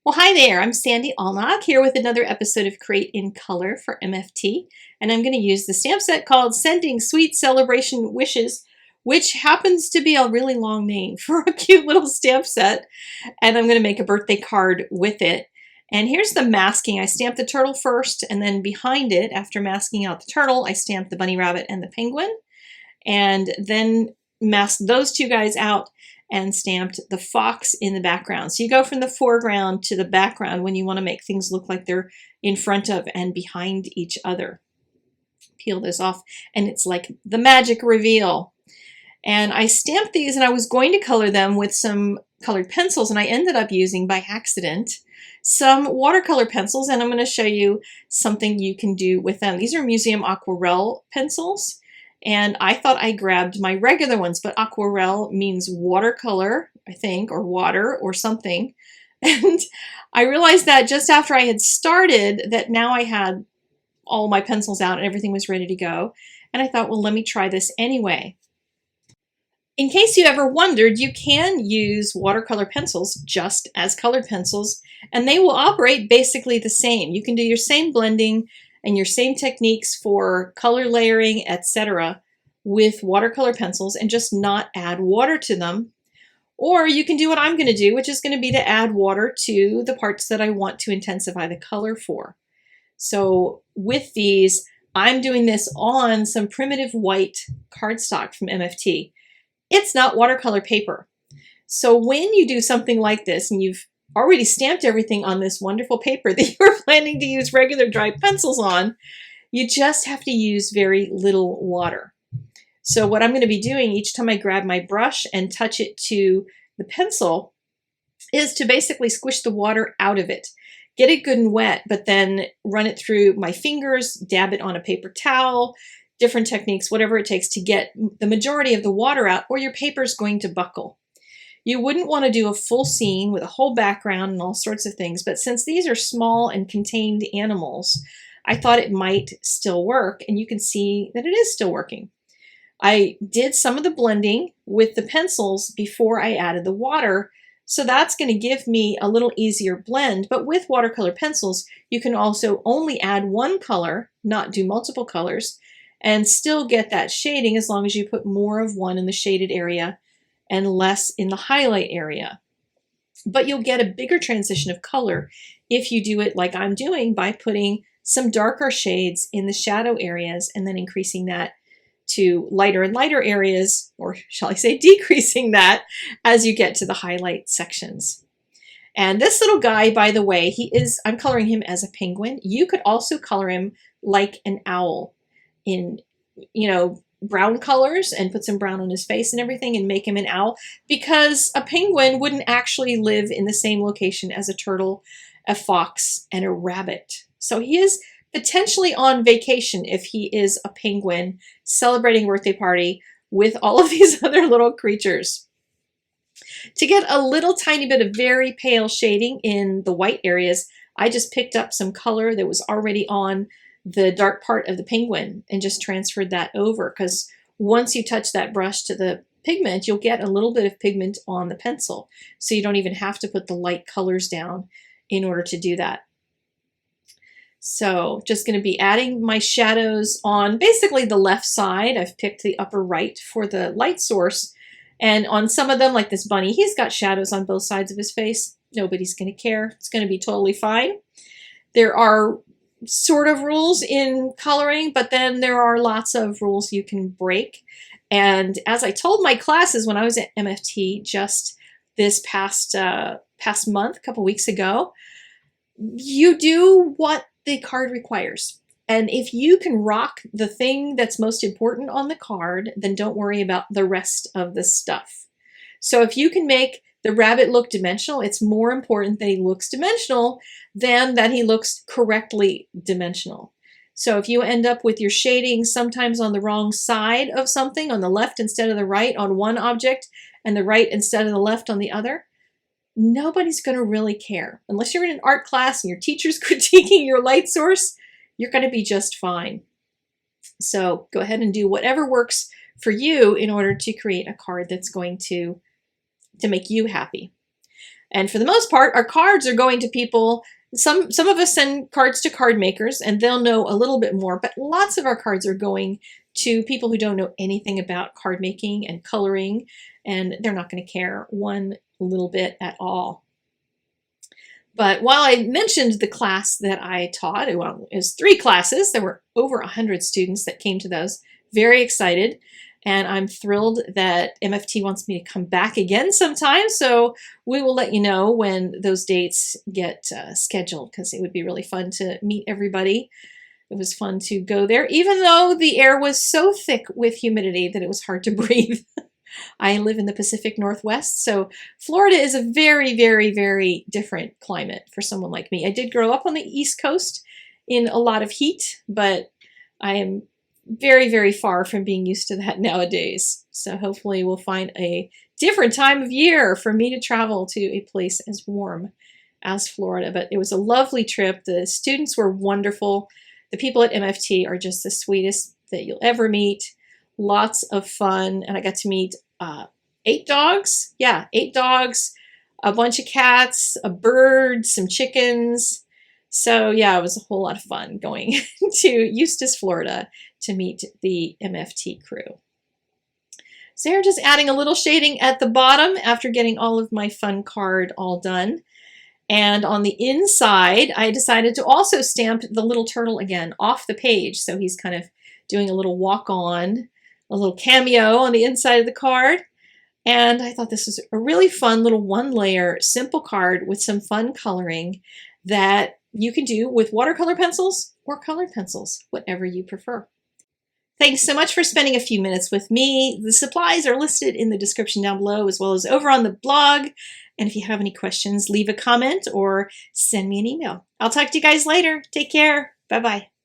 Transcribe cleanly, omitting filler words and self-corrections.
Well, hi there. I'm Sandy Allnock here with another episode of Create in Color for MFT, and I'm going to use the stamp set called Sending Sweet Celebration Wishes, which happens to be a really long name for a cute little stamp set, and I'm going to make a birthday card with it. And here's the masking. I stamped the turtle first, and then behind it, after masking out the turtle, I stamped the bunny rabbit and the penguin, and then masked those two guys out and stamped the fox in the background. So you go from the foreground to the background when you want to make things look like they're in front of and behind each other. Peel this off and it's like the magic reveal. And I stamped these and I was going to color them with some colored pencils, and I ended up using by accident some watercolor pencils, and I'm going to show you something you can do with them. These are Museum Aquarelle pencils. And I thought I grabbed my regular ones, but aquarelle means watercolor, I think, or water or something. And I realized that just after I had started that now I had all my pencils out and everything was ready to go. And I thought, well, let me try this anyway. In case you ever wondered, you can use watercolor pencils just as colored pencils, and they will operate basically the same. You can do your same blending and your same techniques for color layering, etc. with watercolor pencils and just not add water to them. Or you can do what I'm going to do, which is going to be to add water to the parts that I want to intensify the color for. So with these, I'm doing this on some primitive white cardstock from MFT. It's not watercolor paper. So when you do something like this and you've already stamped everything on this wonderful paper that you were planning to use regular dry pencils on, you just have to use very little water. So what I'm going to be doing each time I grab my brush and touch it to the pencil is to basically squish the water out of it. Get it good and wet, but then run it through my fingers, dab it on a paper towel, different techniques, whatever it takes to get the majority of the water out, or your paper is going to buckle. You wouldn't want to do a full scene with a whole background and all sorts of things, but since these are small and contained animals, I thought it might still work, and you can see that it is still working. I did some of the blending with the pencils before I added the water, so that's going to give me a little easier blend, but with watercolor pencils, you can also only add one color, not do multiple colors, and still get that shading as long as you put more of one in the shaded area and less in the highlight area. But you'll get a bigger transition of color if you do it like I'm doing by putting some darker shades in the shadow areas and then increasing that to lighter and lighter areas, or shall I say decreasing that as you get to the highlight sections. And this little guy, by the way, I'm coloring him as a penguin. You could also color him like an owl in, brown colors and put some brown on his face and everything and make him an owl, because a penguin wouldn't actually live in the same location as a turtle, a fox, and a rabbit. So he is potentially on vacation if he is a penguin celebrating a birthday party with all of these other little creatures. To get a little tiny bit of very pale shading in the white areas, I just picked up some color that was already on the dark part of the penguin and just transferred that over, because once you touch that brush to the pigment, you'll get a little bit of pigment on the pencil. So you don't even have to put the light colors down in order to do that. So just going to be adding my shadows on basically the left side. I've picked the upper right for the light source. And on some of them, like this bunny, he's got shadows on both sides of his face. Nobody's going to care. It's going to be totally fine. There are sort of rules in coloring, but then there are lots of rules you can break. And as I told my classes when I was at MFT just this past month, a couple weeks ago, you do what the card requires. And if you can rock the thing that's most important on the card, then don't worry about the rest of the stuff. So if you can make the rabbit look dimensional, it's more important that he looks dimensional than that he looks correctly dimensional. So if you end up with your shading sometimes on the wrong side of something, on the left instead of the right on one object, and the right instead of the left on the other, nobody's going to really care. Unless you're in an art class and your teacher's critiquing your light source, you're going to be just fine. So go ahead and do whatever works for you in order to create a card that's going to make you happy. And for the most part, our cards are going to people. Some of us send cards to card makers and they'll know a little bit more, but lots of our cards are going to people who don't know anything about card making and coloring, and they're not going to care one little bit at all. But while I mentioned the class that I taught, well, it was 3 classes. There were over 100 students that came to those. Very excited. And I'm thrilled that MFT wants me to come back again sometime. So we will let you know when those dates get scheduled, because it would be really fun to meet everybody. It was fun to go there, even though the air was so thick with humidity that it was hard to breathe. I live in the Pacific Northwest, so Florida is a very, very, very different climate for someone like me. I did grow up on the East Coast in a lot of heat, but I am very, very far from being used to that nowadays. So hopefully we'll find a different time of year for me to travel to a place as warm as Florida. But it was a lovely trip. The students were wonderful. The people at MFT are just the sweetest that you'll ever meet. Lots of fun. And I got to meet 8 dogs. Yeah, 8 dogs, a bunch of cats, a bird, some chickens. So yeah, it was a whole lot of fun going to Eustis, Florida to meet the MFT crew. So here, just adding a little shading at the bottom after getting all of my fun card all done. And on the inside, I decided to also stamp the little turtle again off the page. So he's kind of doing a little walk on, a little cameo on the inside of the card. And I thought this was a really fun little 1-layer simple card with some fun coloring that you can do with watercolor pencils or colored pencils, whatever you prefer. Thanks so much for spending a few minutes with me. The supplies are listed in the description down below, as well as over on the blog. And if you have any questions, leave a comment or send me an email. I'll talk to you guys later. Take care. Bye-bye.